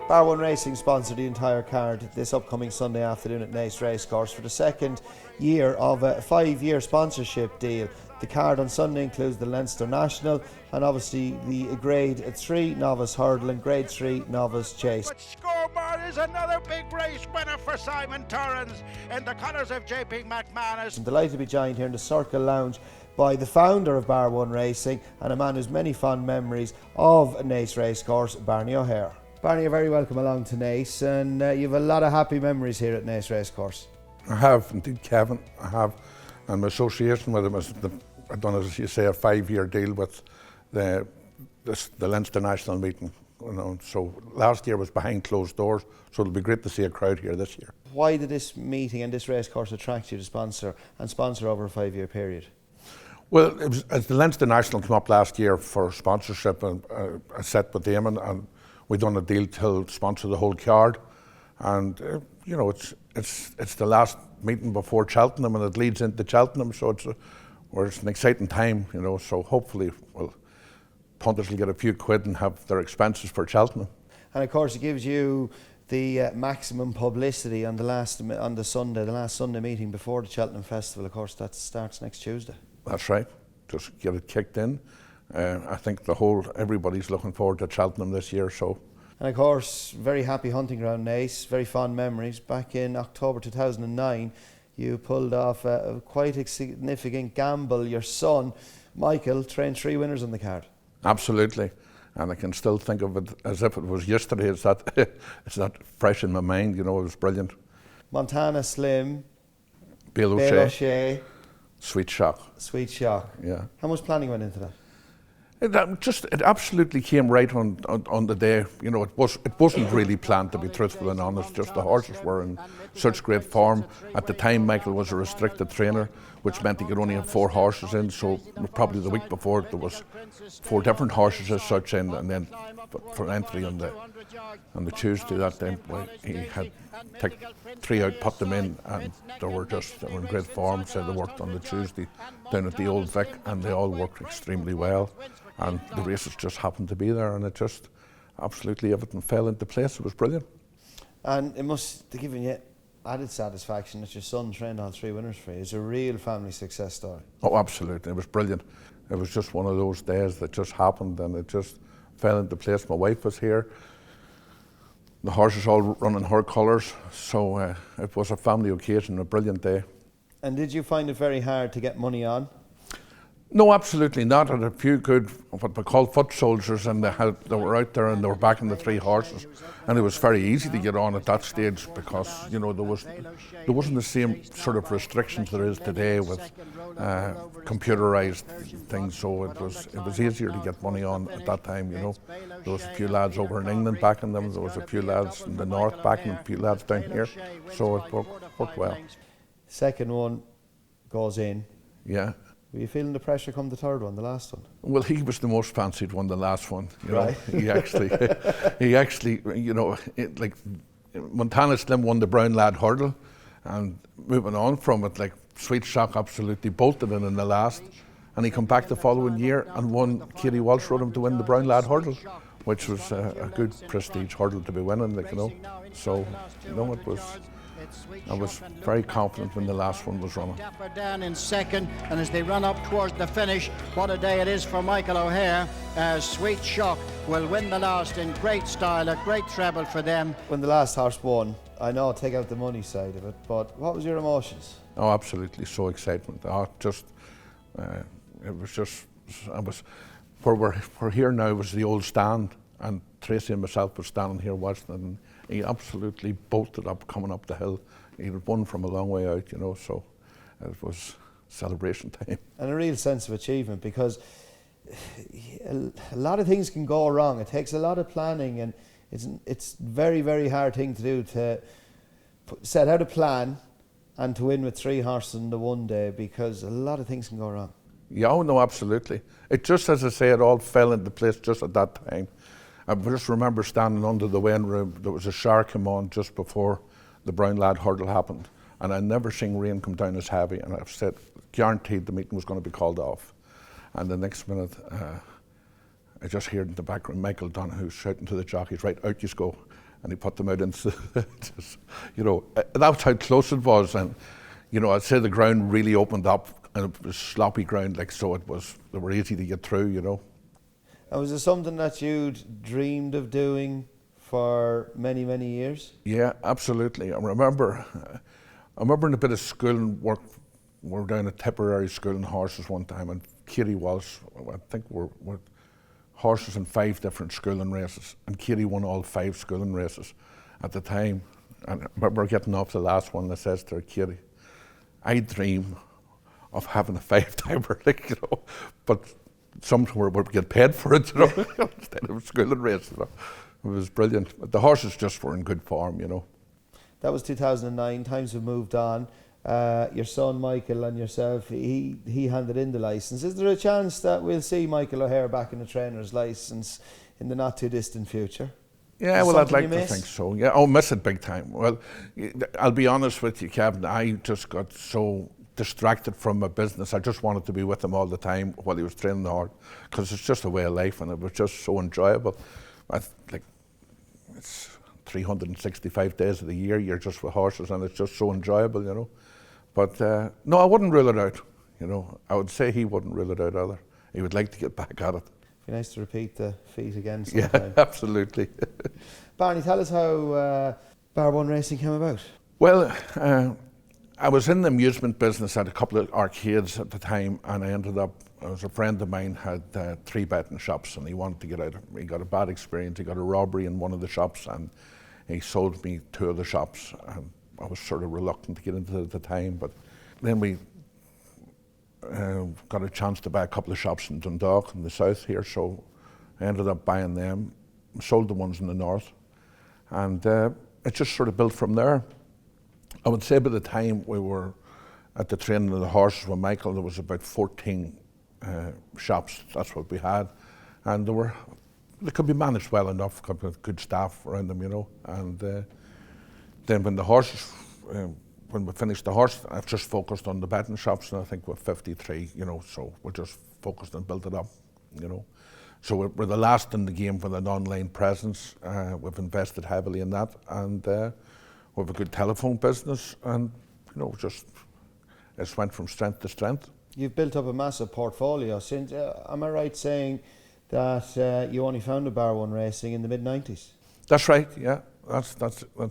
Bar 1 Racing sponsor the entire card this upcoming Sunday afternoon at Naas Racecourse for the second year of a 5-year sponsorship deal. The card on Sunday includes the Leinster National and obviously the Grade 3 Novice Hurdle and Grade 3 Novice Chase. But scoreboard is another big race winner for Simon Torrens in the colours of JP McManus. I'm delighted to be joined here in the Circle Lounge by the founder of Bar 1 Racing and a man who's many fond memories of Naas Racecourse, Barney O'Hare. Barney, you're very welcome along to Naas, and you have a lot of happy memories here at Naas Racecourse. I have indeed, Kevin. I have, and my association with him is I've done, as you say, a 5-year deal with the Leinster National meeting. You know, so last year was behind closed doors, so it'll be great to see a crowd here this year. Why did this meeting and this racecourse attract you to sponsor over a 5-year period? Well, it was, as the Leinster National came up last year for sponsorship, and I sat with Damon and we done a deal to sponsor the whole card. And you know, it's the last meeting before Cheltenham, and it leads into Cheltenham, so it's an exciting time, you know. So hopefully, well, punters will get a few quid and have their expenses for Cheltenham. And of course, it gives you the maximum publicity on the last Sunday meeting before the Cheltenham Festival. Of course, that starts next Tuesday. That's right. Just get it kicked in. I think everybody's looking forward to Cheltenham this year. So. And of course, very happy hunting ground, Naas, very fond memories. Back in October 2009, you pulled off quite a significant gamble. Your son, Michael, trained 3 winners on the card. Absolutely, and I can still think of it as if it was yesterday. It's that fresh in my mind, you know. It was brilliant. Montana Slim, Bale O'Shea, Sweet Shock. Sweet Shock. Yeah. How much planning went into that? It absolutely came right on the day. You know, it wasn't really planned, to be truthful and honest. Just the horses were in such great form. At the time, Michael was a restricted trainer, which meant he could only have 4 horses in. So probably the week before there was 4 different horses as such in, and then for entry on the Tuesday that day, he had taken 3 out, put them in, and they were in great form. So they worked on the Tuesday down at the Old Vic, and they all worked extremely well. And the races just happened to be there, and it just absolutely everything fell into place. It was brilliant. And it must have given you added satisfaction that your son trained all 3 winners for you. It's a real family success story. Oh, absolutely. It was brilliant. It was just one of those days that just happened, and it just fell into place. My wife was here. The horses all running her colours, so it was a family occasion, a brilliant day. And did you find it very hard to get money on? No, absolutely not. And a few good, what we call foot soldiers, and they were out there and they were backing the 3 horses. And it was very easy to get on at that stage because, you know, there wasn't the same sort of restrictions there is today with computerised things. So it was easier to get money on at that time, you know. There was a few lads over in England backing them. There was a few lads in the north backing, a few lads down here. So it worked well. Second one goes in. Yeah. Were you feeling the pressure come the third one, the last one? Well, he was the most fancied one, the last one. You right. know, he actually, you know, like Montana Slim won the Brown Lad Hurdle, and moving on from it, like Sweet Shock absolutely bolted in the last, and he come back the following year and won. Katie Walsh rode him to win the Brown Lad Hurdle, which was a good prestige hurdle to be winning, like, you know. So, you know, I was very confident when the last one was running. Dapper down in second, and as they run up towards the finish, what a day it is for Michael O'Hare, as Sweet Shock will win the last in great style, a great treble for them. When the last horse won, I know, take out the money side of it, but what was your emotions? Oh, absolutely, so excitement. Where we're here now was the old stand, and Tracy and myself were standing here watching it, and he absolutely bolted up coming up the hill. He had won from a long way out, you know, so it was celebration time. And a real sense of achievement, because a lot of things can go wrong. It takes a lot of planning, and it's very, very hard thing to do, to set out a plan and to win with 3 horses in the one day, because a lot of things can go wrong. Yeah, oh no, absolutely. It just, as I say, it all fell into place just at that time. I just remember standing under the weighing room. There was a shower came on just before the Brown Lad Hurdle happened, and I'd never seen rain come down as heavy, and I've said, guaranteed the meeting was going to be called off. And the next minute, I just heard in the background Michael Donahue shouting to the jockeys, right, out you go. and he put them out into, just, you know, that's how close it was. And, you know, I'd say the ground really opened up, and it was sloppy ground, like, so they were easy to get through, you know. And was it something that you'd dreamed of doing for many, many years? Yeah, absolutely. I remember in a bit of school and work, we were down at Tipperary School in horses one time, and Katie was, I think we're horses in 5 different schooling races, and Katie won all 5 schooling races at the time. And I remember getting off the last one, that says to her, Katie, I dream of having a 5-timer, like, you know, but somewhere we get paid for it, you know, instead of schooling races. You know. It was brilliant. But the horses just were in good form, you know. That was 2009. Times have moved on. Your son Michael and yourself, he handed in the licence. Is there a chance that we'll see Michael O'Hare back in a trainer's licence in the not too distant future? Yeah, well, I'd like to think so. Yeah, I'll miss it big time. Well, I'll be honest with you, Kevin, I just got so distracted from my business. I just wanted to be with him all the time while he was training the horse, because it's just a way of life, and it was just so enjoyable. It's 365 days of the year, you're just with horses, and it's just so enjoyable, you know. But no, I wouldn't rule it out, you know. I would say he wouldn't rule it out either. He would like to get back at it. Be nice to repeat the feat again sometime. Yeah, absolutely. Barney, tell us how Bar 1 racing came about. Well, I was in the amusement business at a couple of arcades at the time, and I ended up, a friend of mine had 3 betting shops, and he wanted to get out. He got a bad experience. He got a robbery in one of the shops, and he sold me 2 of the shops. And I was sort of reluctant to get into it at the time, but then we got a chance to buy a couple of shops in Dundalk in the south here, so I ended up buying them, sold the ones in the north, and it just sort of built from there. I would say by the time we were at the training of the horses with Michael, there was about 14 shops. That's what we had, and they could be managed well enough, got good staff around them, you know. And then when the horses, when we finished the horse, I've just focused on the betting shops, and I think we're 53, you know. So we just focused and built it up, you know. So we're the last in the game with an online presence. We've invested heavily in that, and we have a good telephone business, and you know, just it's went from strength to strength. You've built up a massive portfolio since. Am I right saying that you only founded Bar 1 Racing in the mid-90s? That's right. Yeah, that's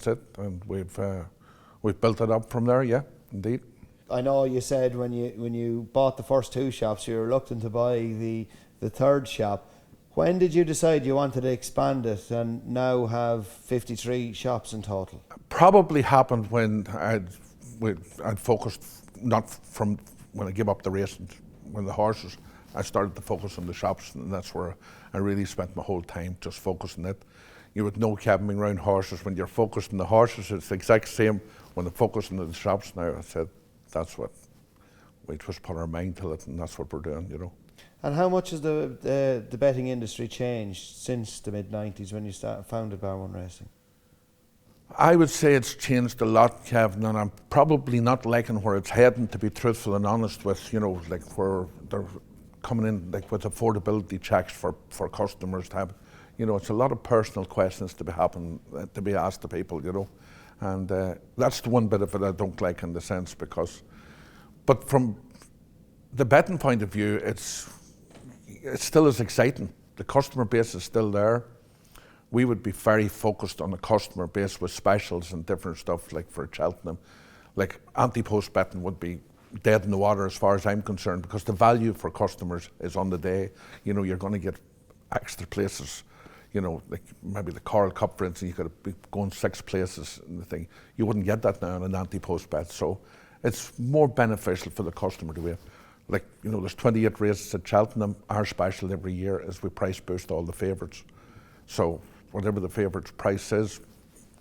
it, and we've built it up from there. Yeah, indeed. I know you said when you bought the first 2 shops, you were reluctant to buy the 3rd shop. When did you decide you wanted to expand it and now have 53 shops in total? Probably happened when I'd focused, not from when I gave up the racing, when the horses, I started to focus on the shops, and that's where I really spent my whole time just focusing it. You would know, Kevin, being around horses, when you're focused on the horses, it's the exact same when I'm focusing on the shops now. I said, that's what, we just put our mind to it, and that's what we're doing, you know. And how much has the betting industry changed since the mid-90s when you founded Bar 1 Racing? I would say it's changed a lot, Kevin, and I'm probably not liking where it's heading, to be truthful and honest with, you know, like where they're coming in like with affordability checks for customers to have, you know, it's a lot of personal questions to be asked to people, you know, and that's the one bit of it I don't like in the sense but from the betting point of view, it still is exciting. The customer base is still there. We would be very focused on the customer base with specials and different stuff, like for Cheltenham. Like anti-post betting would be dead in the water as far as I'm concerned, because the value for customers is on the day. You know, you're going to get extra places, you know, like maybe the Coral Cup, for instance, you could be going 6 places in the thing. You wouldn't get that now in an anti-post bet. So it's more beneficial for the customer to be, like, you know, there's 28 races at Cheltenham. Our special every year is we price boost all the favourites. So whatever the favourite's price is,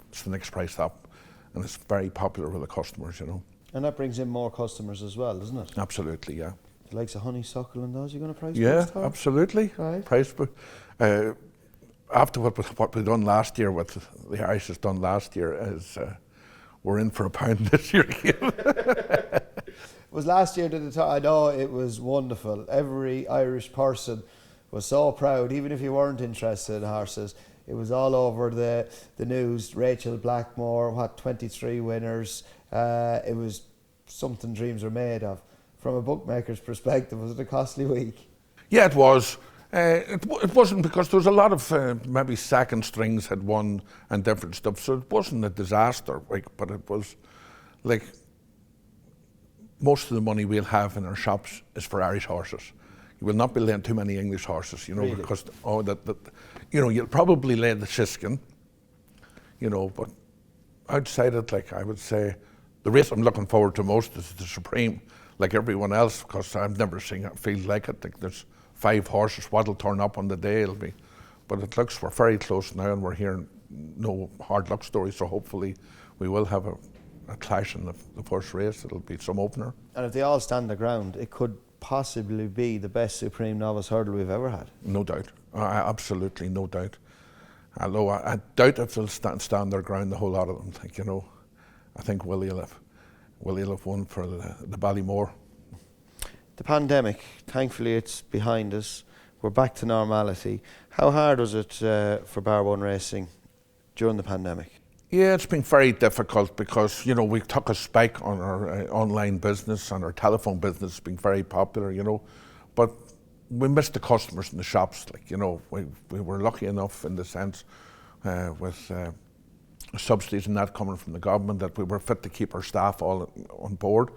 it's the next price up. And it's very popular with the customers, you know. And that brings in more customers as well, doesn't it? Absolutely, yeah. The likes of honeysuckle and those, you're going to price boost? Yeah, absolutely. Right. Price boost. After what we done last year, what the Irish has done last year, is we're in for £1 this year again. Was last year, I know it was wonderful. Every Irish person was so proud, even if you weren't interested in horses. It was all over the news. Rachel Blackmore, 23 winners. It was something dreams are made of. From a bookmaker's perspective, was it a costly week? Yeah, it was. It wasn't, because there was a lot of maybe second strings had won and different stuff, so it wasn't a disaster week, but it was like most of the money we'll have in our shops is for Irish horses. You will not be laying too many English horses, Really? because you'll probably lay the Siskin, but outside it, I would say the race I'm looking forward to most is the Supreme, like everyone else, because I've never seen a field like it. Like, there's 5 horses. What'll turn up on the day it'll be, but it looks we're very close now, and we're hearing no hard luck stories. So hopefully we will have a clash in the first race. It'll be some opener. And if they all stand their ground, it could possibly be the best Supreme Novice Hurdle we've ever had. No doubt, absolutely no doubt. Although I doubt if they'll stand their ground, the whole lot of them. I think Willie will have won for the Ballymore. The pandemic, thankfully it's behind us. We're back to normality. How hard was it for Bar 1 racing during the pandemic? Yeah, it's been very difficult because, we took a spike on our online business, and our telephone business has been very popular, but we missed the customers in the shops. We were lucky enough in the sense with subsidies and that coming from the government that we were fit to keep our staff all on board,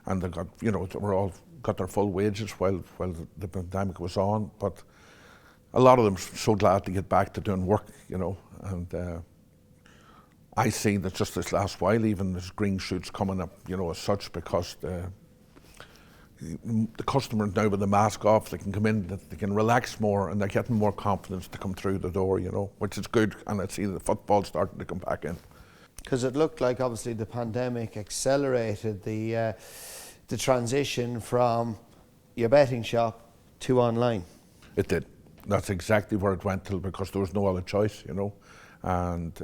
and they got, they were all got their full wages while the pandemic was on. But a lot of them so glad to get back to doing work, and I see that just this last while, even there's green shoots coming up, as such, because the customer now with the mask off, they can come in, they can relax more, and they're getting more confidence to come through the door, which is good. And I see the football starting to come back in. Because it looked like obviously the pandemic accelerated the transition from your betting shop to online. It did. That's exactly where it went to, because there was no other choice, and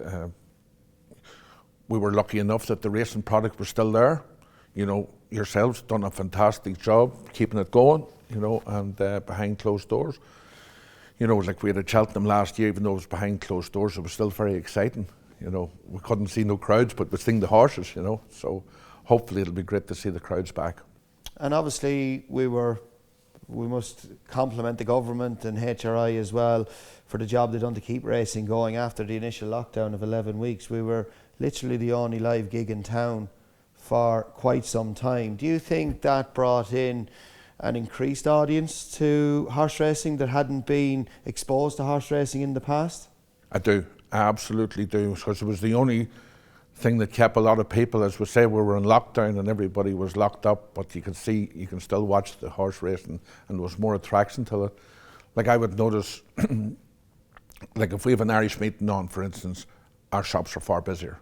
we were lucky enough that the racing product was still there. Yourselves done a fantastic job keeping it going, and behind closed doors. Like we had at Cheltenham last year, even though it was behind closed doors, it was still very exciting. We couldn't see no crowds, but we'd sing the horses, so hopefully it'll be great to see the crowds back. And obviously we must compliment the government and HRI as well for the job they've done to keep racing going after the initial lockdown of 11 weeks. We were literally the only live gig in town for quite some time. Do you think that brought in an increased audience to horse racing that hadn't been exposed to horse racing in the past? I do, I absolutely do, because it was the only thing that kept a lot of people, as we say, we were in lockdown and everybody was locked up, but you can still watch the horse racing, and there was more attraction to it. Like I would notice, like if we have an Irish meeting on, for instance, our shops are far busier.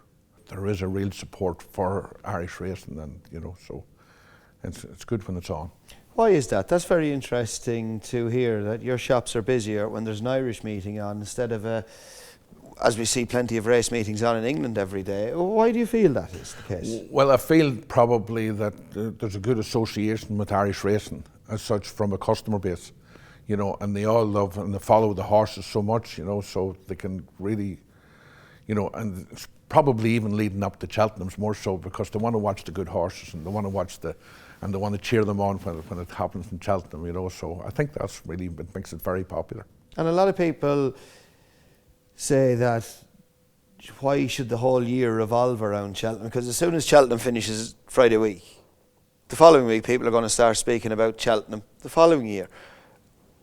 There is a real support for Irish racing, and so it's good when it's on. Why is that? That's very interesting to hear that your shops are busier when there's an Irish meeting on instead of as we see plenty of race meetings on in England every day. Why do you feel that is the case? Well, I feel probably that there's a good association with Irish racing as such from a customer base, and they all love and they follow the horses so much, so they can really, and it's probably even leading up to Cheltenham's more so, because they want to watch the good horses, and they want to watch and they want to cheer them on when it happens in Cheltenham, so I think that's really, it makes it very popular. And a lot of people say that why should the whole year revolve around Cheltenham? Because as soon as Cheltenham finishes Friday week, the following week people are going to start speaking about Cheltenham the following year.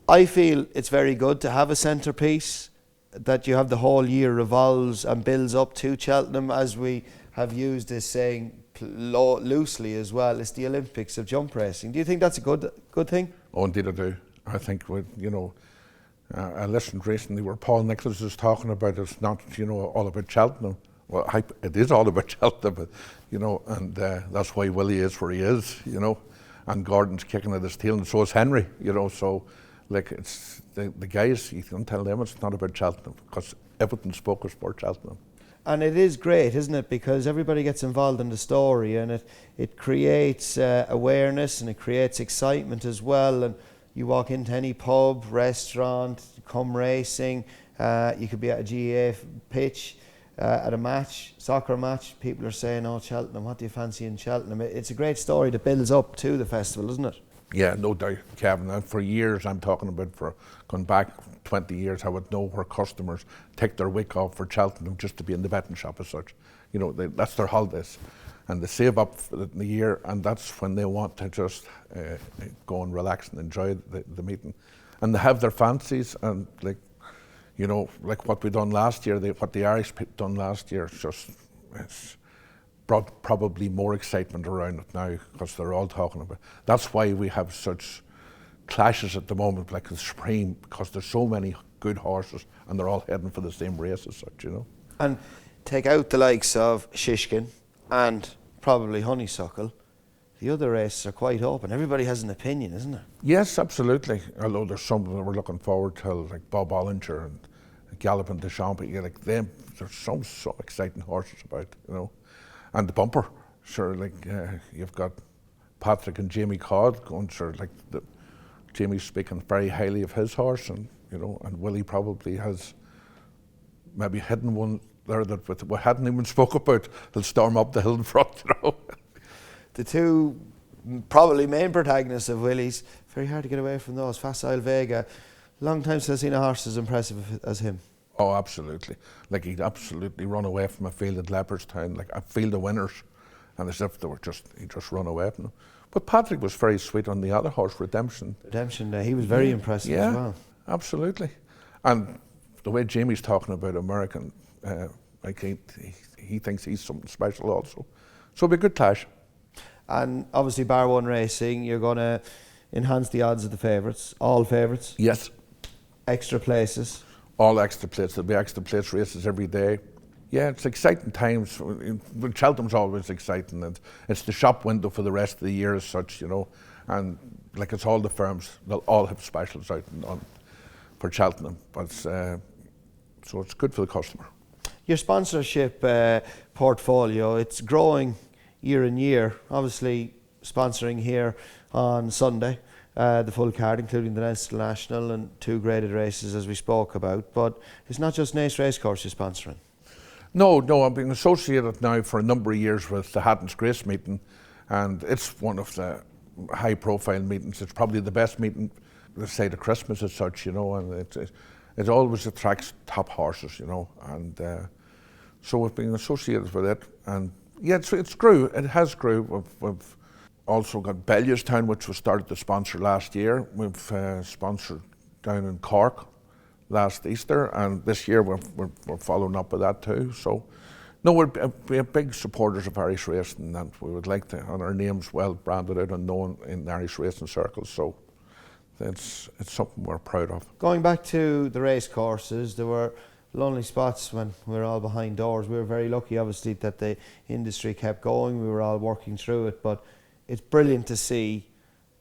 I feel it's very good to have a centrepiece, that you have the whole year revolves and builds up to Cheltenham, as we have used this saying loosely as well. It's the Olympics of jump racing. Do you think that's a good thing? Oh, indeed I do. I think, I listened recently where Paul Nicholas was talking about it's not, all about Cheltenham. Well, it is all about Cheltenham, but, and that's why Willie is where he is, and Gordon's kicking at his tail, and so is Henry, so like it's the guys, you can tell them it's not about Cheltenham, because everything's focused for Cheltenham. And it is great, isn't it? Because everybody gets involved in the story, and it creates awareness, and it creates excitement as well. And you walk into any pub, restaurant, come racing, You could be at a GAA pitch, at a match, soccer match. People are saying, "Oh, Cheltenham, what do you fancy in Cheltenham?" It's a great story that builds up to the festival, isn't it? Yeah, no doubt, Kevin. And for years, I'm talking about, for going back 20 years, I would know where customers take their week off for Cheltenham just to be in the betting shop as such. You know, that's their holidays. And they save up for it in the year, and that's when they want to just go and relax and enjoy the meeting. And they have their fancies, and like, you know, like what we done last year, what the Irish done last year, it's brought probably more excitement around it now, because they're all talking about it. That's why we have such clashes at the moment, like the Supreme, because there's so many good horses and they're all heading for the same race as such, you know. And take out the likes of Shishkin and probably Honeysuckle, the other races are quite open. Everybody has an opinion, isn't there? Yes, absolutely. Although there's some that we're looking forward to, like Bob Ollinger and Galloping de Champy, like them. There's some so exciting horses about, you know. And the bumper, sure, like you've got Patrick and Jamie Codd going, sure, like Jamie's speaking very highly of his horse, and you know, and Willie probably has maybe hidden one there that we hadn't even spoke about. He'll storm up the hill in front, you know. The two probably main protagonists of Willie's, very hard to get away from those. Facile Vega, long time since I've seen a horse as impressive as him. Oh, absolutely. Like, he'd absolutely run away from a field at Leopardstown, like a field of winners, and as if he'd just run away from them. But Patrick was very sweet on the other horse, Redemption. Redemption, he was very impressive as well. Yeah, absolutely. And the way Jamie's talking about American, like he thinks he's something special also. So it'll be a good clash. And obviously Bar 1 Racing, you're going to enhance the odds of the favourites, all favourites. Yes. Extra places. All extra plates. There'll be extra place races every day. Yeah, it's exciting times. Cheltenham's always exciting, and it's the shop window for the rest of the year as such, you know. And like, it's all the firms, they'll all have specials out for Cheltenham. But so it's good for the customer. Your sponsorship portfolio, it's growing year in year. Obviously sponsoring here on Sunday, the full card, including the Leinster National and 2 graded races as we spoke about. But it's not just Naas Racecourse you're sponsoring. No, I've been associated now for a number of years with the Hatton's Grace meeting, and it's one of the high profile meetings. It's probably the best meeting the side of Christmas as such, you know, and it always attracts top horses, you know, and so we've been associated with it. And yeah, it's grew. It has grew. We've also got Bellewstown, which was started to sponsor last year. We've sponsored down in Cork last Easter, and this year we're following up with that too. So, no, we're big supporters of Irish racing, and we would like to have our names well branded out and known in Irish racing circles. So, it's something we're proud of. Going back to the race courses, there were lonely spots when we were all behind doors. We were very lucky, obviously, that the industry kept going. We were all working through it, but it's brilliant to see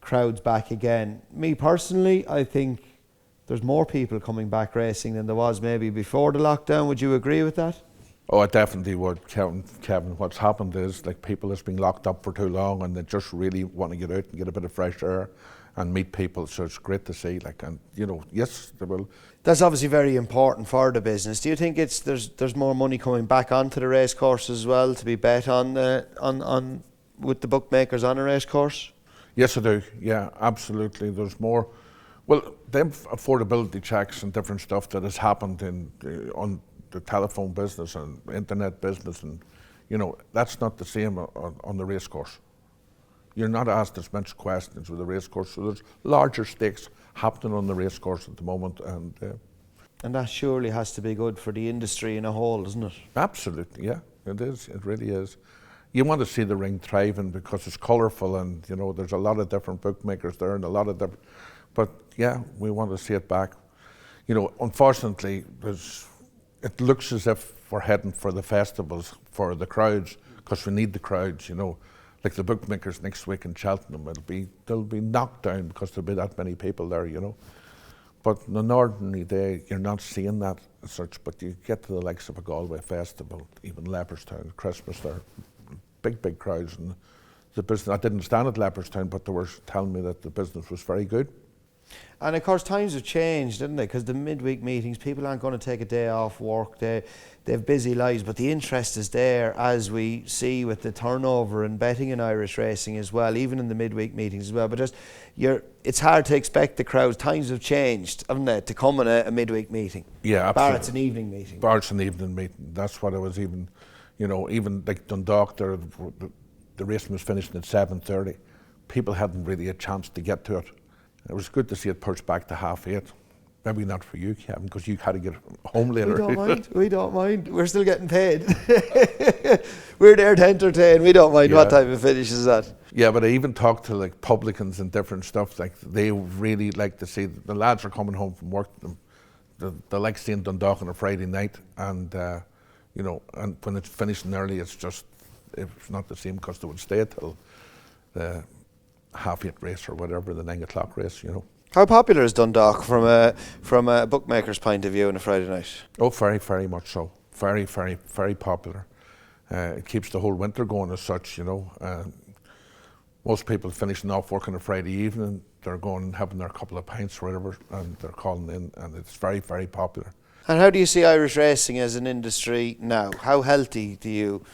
crowds back again. Me personally, I think there's more people coming back racing than there was maybe before the lockdown. Would you agree with that? Oh, I definitely would, Kevin. What's happened is, like, people that's been locked up for too long, and they just really want to get out and get a bit of fresh air and meet people. So it's great to see, like, and you know, yes, they will. That's obviously very important for the business. Do you think there's more money coming back onto the race course as well to be bet on with the bookmakers on a race course? Yes, I do. Yeah, absolutely. There's more. Well, them affordability checks and different stuff that has happened on the telephone business and internet business, and you know, that's not the same on the race course. You're not asked as much questions with the race course, so there's larger stakes happening on the race course at the moment, and that surely has to be good for the industry in a whole, doesn't it? Absolutely, yeah, it is. It really is. You want to see the ring thriving because it's colourful, and you know, there's a lot of different bookmakers there and a lot of different. But yeah, we want to see it back. You know, unfortunately, it looks as if we're heading for the festivals for the crowds, because we need the crowds, you know. Like the bookmakers next week in Cheltenham, they'll be knocked down because there'll be that many people there, you know. But on an ordinary day, you're not seeing that as such, but you get to the likes of a Galway festival, even Leopardstown, Christmas, there, big crowds. And the business, I didn't stand at Leopardstown, but they were telling me that the business was very good. And of course, times have changed, didn't they? Because the midweek meetings, people aren't going to take a day off work. They have busy lives, but the interest is there, as we see with the turnover and betting in Irish racing as well, even in the midweek meetings as well. But just it's hard to expect the crowds. Times have changed, haven't they, to come in a midweek meeting? Yeah, absolutely. Barrett's an evening meeting. Barrett's an evening meeting. That's what I was even, even like Dundalk, the racing was finishing at 7:30. People hadn't really a chance to get to it. It was good to see it pushed back to 8:30. Maybe not for you, Kevin, because you had to get home later. We don't mind. We're still getting paid. We're there to entertain. We don't mind what time of finish is that. Yeah, but I even talked to like publicans and different stuff. Like they really like to see the lads are coming home from work. They like seeing Dundalk on a Friday night, and and when it's finishing early, it's not the same because they would stay till the 8:30 race or whatever, the 9 o'clock race. How popular is Dundalk from a bookmaker's point of view on a Friday night? Oh, very, very much so. Very, very, very popular. It keeps the whole winter going as such, Most people finishing off work on a Friday evening, they're going and having their couple of pints or whatever, and they're calling in, and it's very, very popular. And how do you see Irish racing as an industry now? How healthy do you?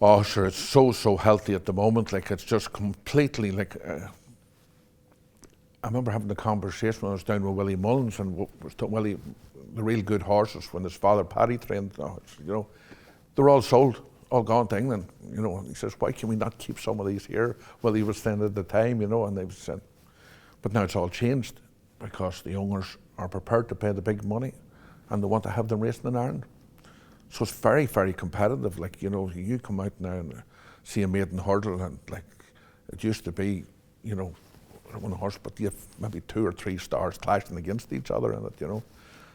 Oh, sure, it's so healthy at the moment. Like, it's just completely like. I remember having a conversation when I was down with Willie Mullins, and Willie, the real good horses, when his father Paddy trained, they're all sold, all gone to England, And he says, why can we not keep some of these here? Well, he was saying at the time, and they said, but now it's all changed because the owners are prepared to pay the big money, and they want to have them racing in Ireland. So it's very, very competitive. Like, you come out now and see a maiden hurdle, and like it used to be, I don't want a horse, but you have maybe 2 or 3 stars clashing against each other in it,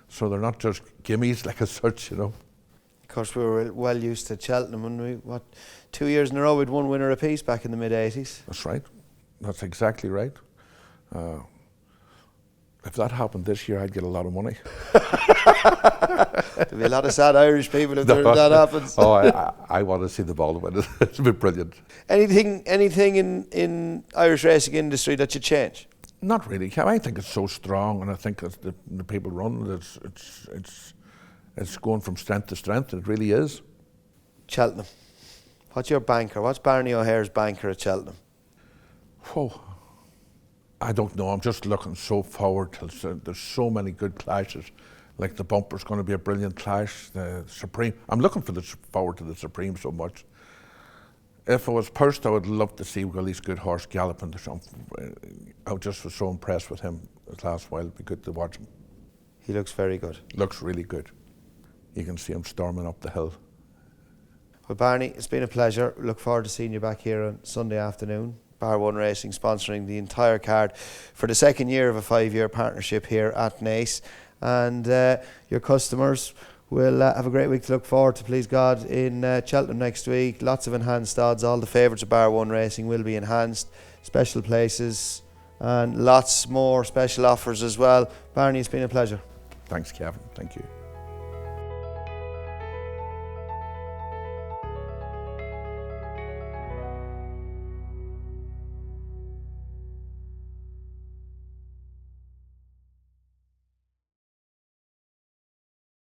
So they're not just gimmies like as such, Of course, we were well used to Cheltenham, and 2 years in a row we'd one winner apiece back in the mid-80s. That's right. That's exactly right. If that happened this year, I'd get a lot of money. There'll be a lot of sad Irish people if that happens. Oh, I want to see the ball win. It's been brilliant. Anything in Irish racing industry that you change? Not really. I think it's so strong, and I think that the people running it, it's going from strength to strength. It really is. Cheltenham. What's your banker? What's Barney O'Hare's banker at Cheltenham? Oh, I don't know. I'm just looking so forward to. There's so many good clashes. Like the bumper's going to be a brilliant clash. The Supreme. I'm looking forward to the Supreme so much. If I was Perst, I would love to see Willie's good horse galloping. I just was so impressed with him this last while. It'd be good to watch him. He looks very good. Looks really good. You can see him storming up the hill. Well, Barney, it's been a pleasure. Look forward to seeing you back here on Sunday afternoon. Bar One Racing sponsoring the entire card for the second year of a 5-year partnership here at Naas. And your customers will have a great week to look forward to, please God, in Cheltenham next week. Lots of enhanced odds. All the favourites of Bar One Racing will be enhanced. Special places and lots more special offers as well. Barney, it's been a pleasure. Thanks, Kevin. Thank you.